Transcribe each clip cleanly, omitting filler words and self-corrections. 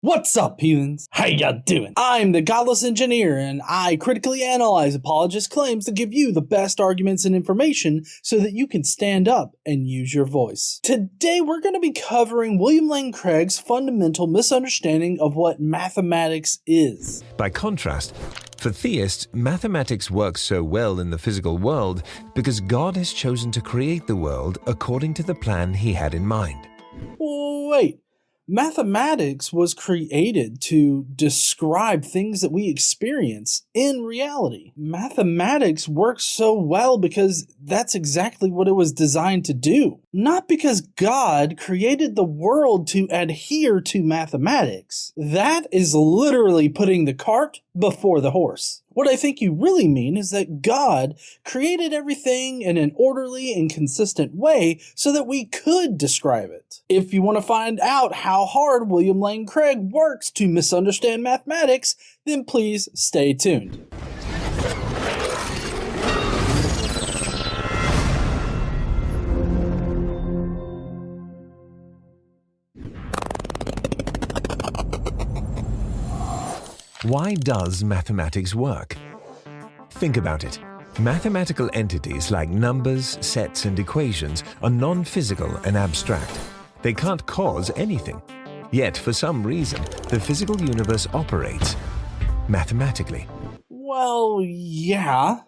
What's up, humans? How ya doing? I'm the Godless engineer, and I critically analyze apologists' claims to give you the best arguments and information so that you can stand up and use your voice. Today, we're going to be covering William Lane Craig's fundamental misunderstanding of what mathematics is. By contrast, for theists, mathematics works so well in the physical world because God has chosen to create the world according to the plan he had in mind. Wait. Mathematics was created to describe things that we experience in reality. Mathematics works so well because that's exactly what it was designed to do. Not because God created the world to adhere to mathematics. That is literally putting the cart before the horse. What I think you really mean is that God created everything in an orderly and consistent way so that we could describe it. If you want to find out how hard William Lane Craig works to misunderstand mathematics, then please stay tuned. Why does mathematics work? Think about it. Mathematical entities like numbers, sets, and equations are non-physical and abstract. They can't cause anything. Yet, for some reason, the physical universe operates mathematically. Well, yeah.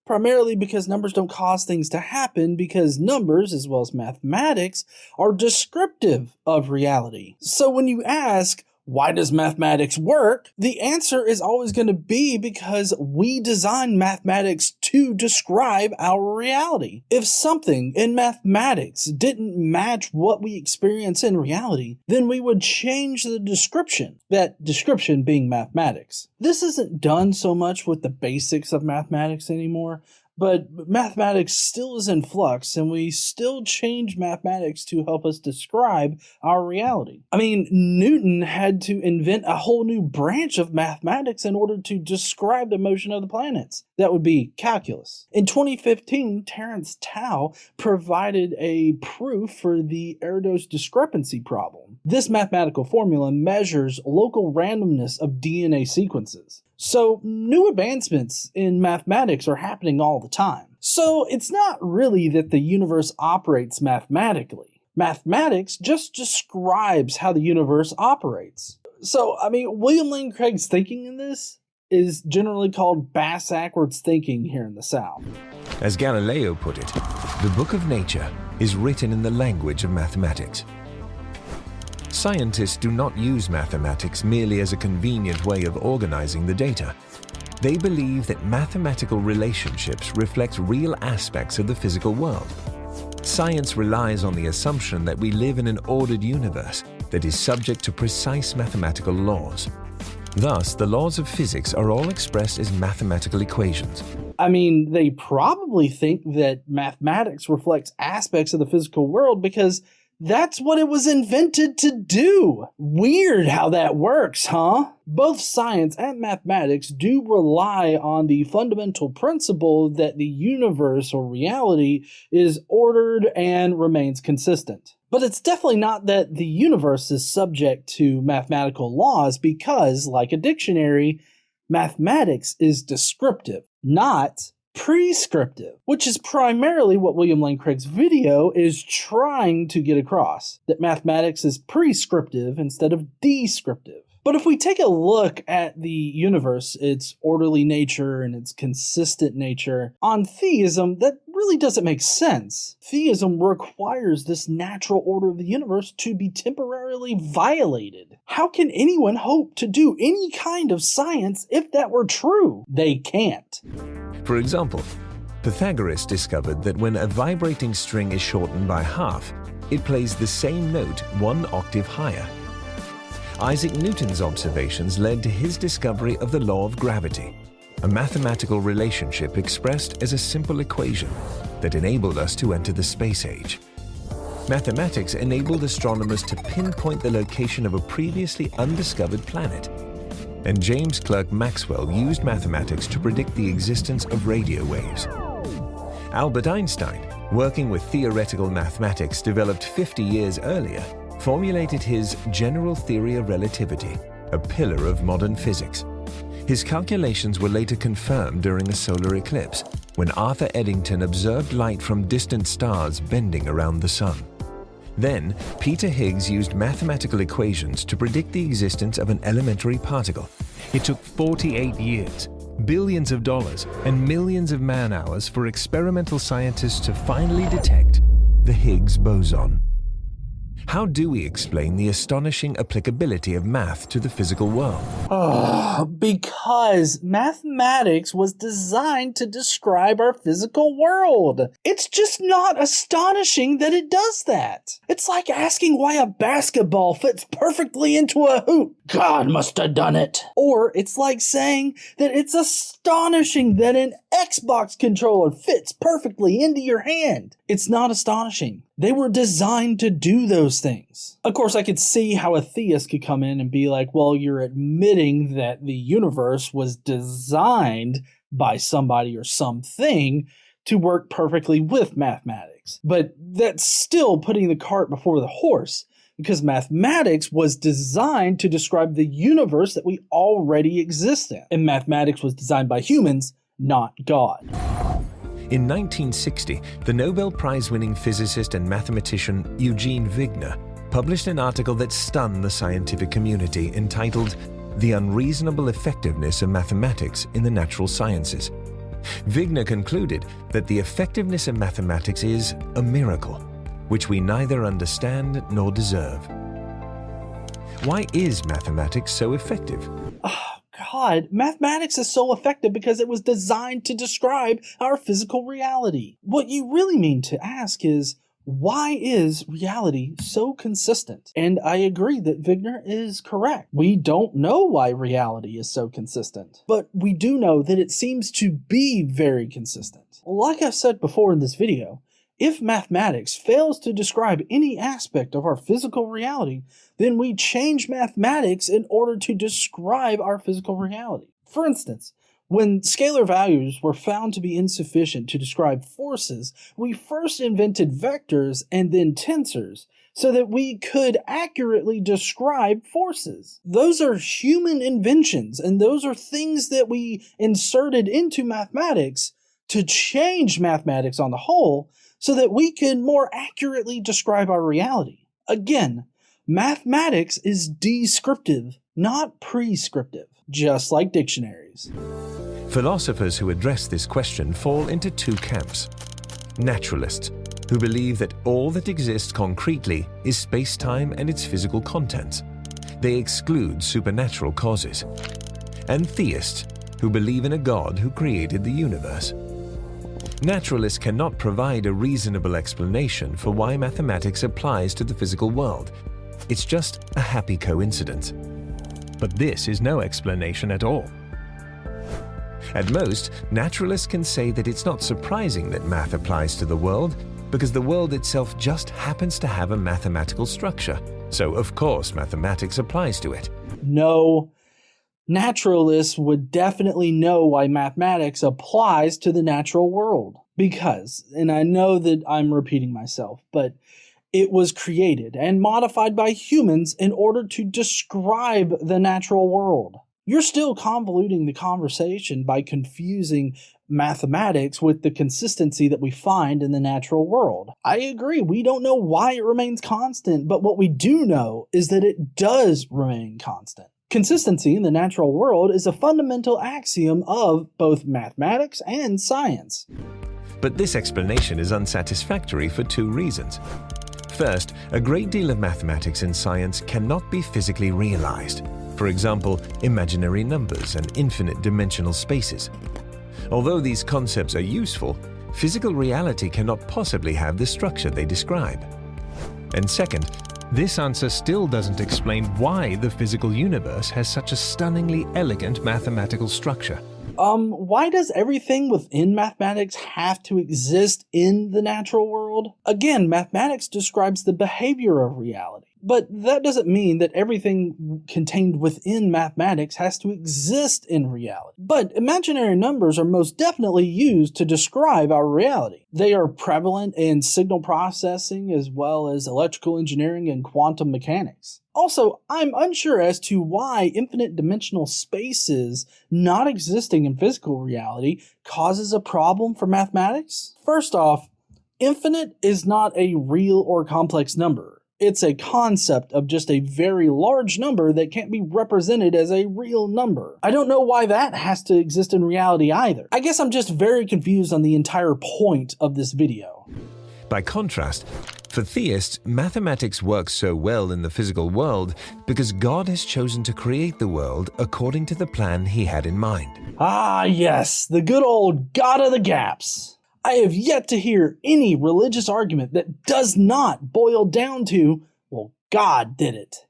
Primarily because numbers don't cause things to happen, because numbers, as well as mathematics, are descriptive of reality. So when you ask, why does mathematics work? The answer is always going to be because we design mathematics to describe our reality. If something in mathematics didn't match what we experience in reality, then we would change the description, that description being mathematics. This isn't done so much with the basics of mathematics anymore, but mathematics still is in flux, and we still change mathematics to help us describe our reality. I mean, Newton had to invent a whole new branch of mathematics in order to describe the motion of the planets. That would be calculus. In 2015, Terence Tao provided a proof for the Erdos discrepancy problem. This mathematical formula measures local randomness of DNA sequences. So new advancements in mathematics are happening all the time. So it's not really that the universe operates mathematically. Mathematics just describes how the universe operates. So, I mean, William Lane Craig's thinking in this is generally called bass-ackwards thinking here in the South. As Galileo put it, the book of nature is written in the language of mathematics. Scientists do not use mathematics merely as a convenient way of organizing the data. They believe that mathematical relationships reflect real aspects of the physical world. Science relies on the assumption that we live in an ordered universe that is subject to precise mathematical laws. Thus, the laws of physics are all expressed as mathematical equations. I mean, they probably think that mathematics reflects aspects of the physical world because that's what it was invented to do. Weird how that works, huh? Both science and mathematics do rely on the fundamental principle that the universe or reality is ordered and remains consistent. But it's definitely not that the universe is subject to mathematical laws because, like a dictionary, mathematics is descriptive, not prescriptive, which is primarily what William Lane Craig's video is trying to get across, that mathematics is prescriptive instead of descriptive. But if we take a look at the universe, its orderly nature and its consistent nature, on theism, that really doesn't make sense. Theism requires this natural order of the universe to be temporarily violated. How can anyone hope to do any kind of science if that were true? They can't. For example, Pythagoras discovered that when a vibrating string is shortened by half, it plays the same note one octave higher. Isaac Newton's observations led to his discovery of the law of gravity, a mathematical relationship expressed as a simple equation that enabled us to enter the space age. Mathematics enabled astronomers to pinpoint the location of a previously undiscovered planet. And James Clerk Maxwell used mathematics to predict the existence of radio waves. Albert Einstein, working with theoretical mathematics developed 50 years earlier, formulated his general theory of relativity, a pillar of modern physics. His calculations were later confirmed during a solar eclipse, when Arthur Eddington observed light from distant stars bending around the sun. Then, Peter Higgs used mathematical equations to predict the existence of an elementary particle. It took 48 years, billions of dollars, and millions of man-hours for experimental scientists to finally detect the Higgs boson. How do we explain the astonishing applicability of math to the physical world? Because mathematics was designed to describe our physical world. It's just not astonishing that it does that. It's like asking why a basketball fits perfectly into a hoop. God must have done it. Or it's like saying that it's astonishing that an Xbox controller fits perfectly into your hand. It's not astonishing. They were designed to do those things. Of course, I could see how a theist could come in and be like, well, you're admitting that the universe was designed by somebody or something to work perfectly with mathematics. But that's still putting the cart before the horse, because mathematics was designed to describe the universe that we already exist in. And mathematics was designed by humans, not God. In 1960, the Nobel Prize-winning physicist and mathematician Eugene Wigner published an article that stunned the scientific community entitled "The Unreasonable Effectiveness of Mathematics in the Natural Sciences." Wigner concluded that the effectiveness of mathematics is a miracle, which we neither understand nor deserve. Why is mathematics so effective? God, mathematics is so effective because it was designed to describe our physical reality. What you really mean to ask is, why is reality so consistent? And I agree that Wigner is correct. We don't know why reality is so consistent, but we do know that it seems to be very consistent. Like I've said before in this video, if mathematics fails to describe any aspect of our physical reality, then we change mathematics in order to describe our physical reality. For instance, when scalar values were found to be insufficient to describe forces, we first invented vectors and then tensors so that we could accurately describe forces. Those are human inventions, and those are things that we inserted into mathematics to change mathematics on the whole, so that we can more accurately describe our reality. Again, mathematics is descriptive, not prescriptive, just like dictionaries. Philosophers who address this question fall into two camps. Naturalists, who believe that all that exists concretely is space-time and its physical contents. They exclude supernatural causes. And theists, who believe in a God who created the universe. Naturalists cannot provide a reasonable explanation for why mathematics applies to the physical world. It's just a happy coincidence. But this is no explanation at all. At most, naturalists can say that it's not surprising that math applies to the world, because the world itself just happens to have a mathematical structure. So, of course, mathematics applies to it. No. Naturalists would definitely know why mathematics applies to the natural world. Because, and I know that I'm repeating myself, but it was created and modified by humans in order to describe the natural world. You're still convoluting the conversation by confusing mathematics with the consistency that we find in the natural world. I agree, we don't know why it remains constant, but what we do know is that it does remain constant. Consistency in the natural world is a fundamental axiom of both mathematics and science. But this explanation is unsatisfactory for two reasons. First, a great deal of mathematics and science cannot be physically realized. For example, imaginary numbers and infinite dimensional spaces. Although these concepts are useful, physical reality cannot possibly have the structure they describe. And second, this answer still doesn't explain why the physical universe has such a stunningly elegant mathematical structure. Why does everything within mathematics have to exist in the natural world? Again, mathematics describes the behavior of reality. But that doesn't mean that everything contained within mathematics has to exist in reality. But imaginary numbers are most definitely used to describe our reality. They are prevalent in signal processing as well as electrical engineering and quantum mechanics. Also, I'm unsure as to why infinite dimensional spaces not existing in physical reality causes a problem for mathematics. First off, infinite is not a real or complex number. It's a concept of just a very large number that can't be represented as a real number. I don't know why that has to exist in reality either. I guess I'm just very confused on the entire point of this video. By contrast, for theists, mathematics works so well in the physical world because God has chosen to create the world according to the plan he had in mind. Ah yes, the good old God of the gaps. I have yet to hear any religious argument that does not boil down to, well, God did it.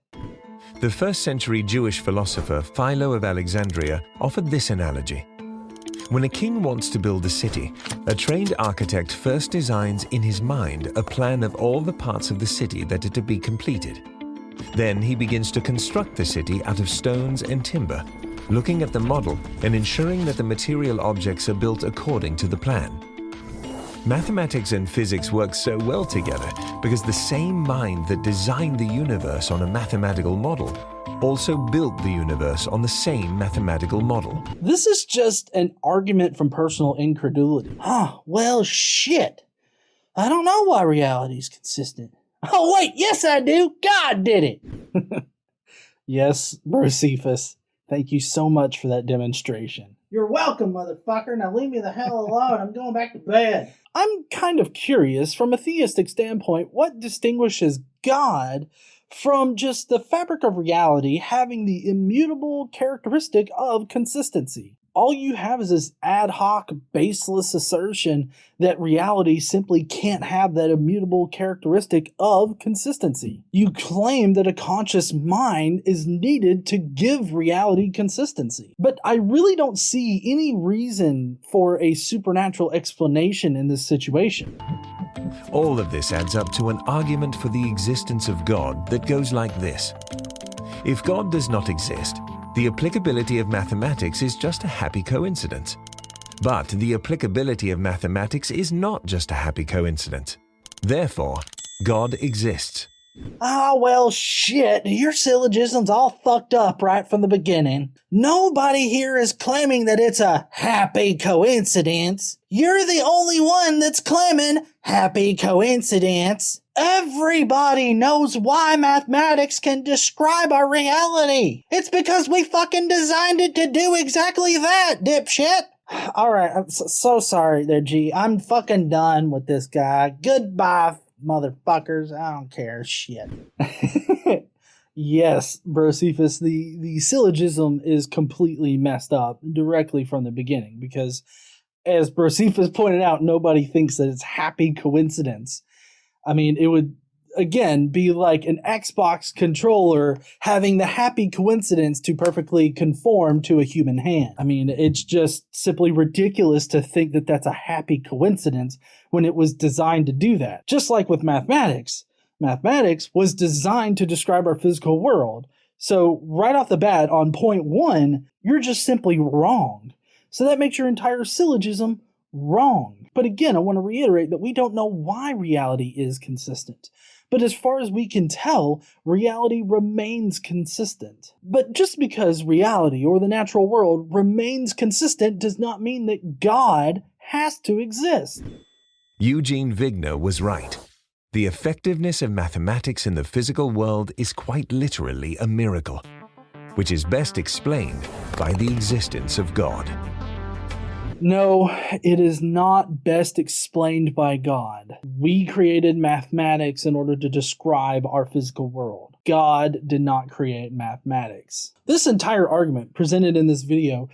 The first-century Jewish philosopher Philo of Alexandria offered this analogy. When a king wants to build a city, a trained architect first designs in his mind a plan of all the parts of the city that are to be completed. Then he begins to construct the city out of stones and timber, looking at the model and ensuring that the material objects are built according to the plan. Mathematics and physics work so well together because the same mind that designed the universe on a mathematical model also built the universe on the same mathematical model. This is just an argument from personal incredulity. Well, shit. I don't know why reality is consistent. Oh, wait, yes I do. God did it. Yes, Josephus. Thank you so much for that demonstration. You're welcome, motherfucker. Now leave me the hell alone. I'm going back to bed. I'm kind of curious, from a theistic standpoint, what distinguishes God from just the fabric of reality having the immutable characteristic of consistency. All you have is this ad hoc, baseless assertion that reality simply can't have that immutable characteristic of consistency. You claim that a conscious mind is needed to give reality consistency. But I really don't see any reason for a supernatural explanation in this situation. All of this adds up to an argument for the existence of God that goes like this. If God does not exist, the applicability of mathematics is just a happy coincidence. But the applicability of mathematics is not just a happy coincidence. Therefore, God exists. Ah, well, shit. Your syllogism's all fucked up right from the beginning. Nobody here is claiming that it's a happy coincidence. You're the only one that's claiming happy coincidence. Everybody knows why mathematics can describe our reality. It's because we fucking designed it to do exactly that, dipshit. Alright, I'm so sorry there, G. I'm fucking done with this guy. Goodbye, motherfuckers. I don't care. Shit. Yes, Josephus, the syllogism is completely messed up directly from the beginning because, as Josephus pointed out, nobody thinks that it's happy coincidence. I mean, it would, again, be like an Xbox controller having the happy coincidence to perfectly conform to a human hand. I mean, it's just simply ridiculous to think that that's a happy coincidence when it was designed to do that. Just like with mathematics. Mathematics was designed to describe our physical world. So right off the bat, on point one, you're just simply wrong. So that makes your entire syllogism wrong. But again, I want to reiterate that we don't know why reality is consistent. But as far as we can tell, reality remains consistent. But just because reality or the natural world remains consistent does not mean that God has to exist. Eugene Wigner was right. The effectiveness of mathematics in the physical world is quite literally a miracle, which is best explained by the existence of God. No, it is not best explained by God. We created mathematics in order to describe our physical world. God did not create mathematics. This entire argument presented in this video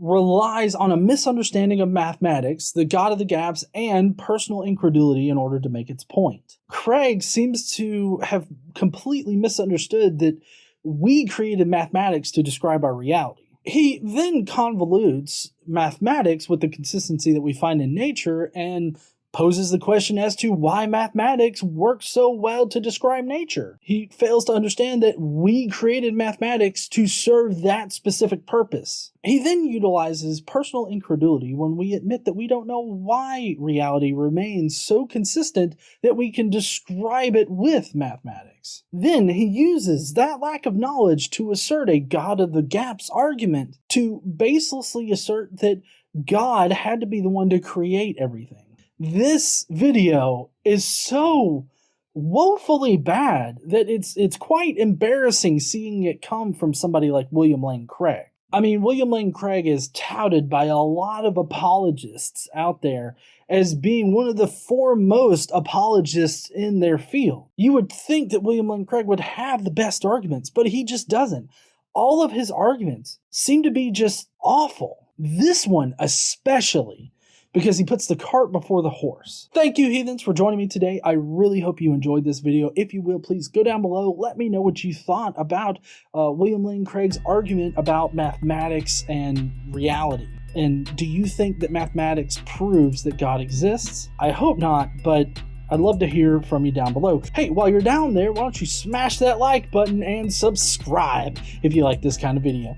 relies on a misunderstanding of mathematics, the God of the gaps, and personal incredulity in order to make its point. Craig seems to have completely misunderstood that we created mathematics to describe our reality. He then convolutes mathematics with the consistency that we find in nature and poses the question as to why mathematics works so well to describe nature. He fails to understand that we created mathematics to serve that specific purpose. He then utilizes personal incredulity when we admit that we don't know why reality remains so consistent that we can describe it with mathematics. Then he uses that lack of knowledge to assert a God of the gaps argument, to baselessly assert that God had to be the one to create everything. This video is so woefully bad that it's quite embarrassing seeing it come from somebody like William Lane Craig. I mean, William Lane Craig is touted by a lot of apologists out there as being one of the foremost apologists in their field. You would think that William Lane Craig would have the best arguments, but he just doesn't. All of his arguments seem to be just awful. This one especially, because he puts the cart before the horse. Thank you, heathens, for joining me today. I really hope you enjoyed this video. If you will, please go down below. Let me know what you thought about William Lane Craig's argument about mathematics and reality. And do you think that mathematics proves that God exists? I hope not, but I'd love to hear from you down below. Hey, while you're down there, why don't you smash that like button and subscribe if you like this kind of video.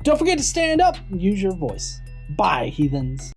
Don't forget to stand up and use your voice. Bye, heathens.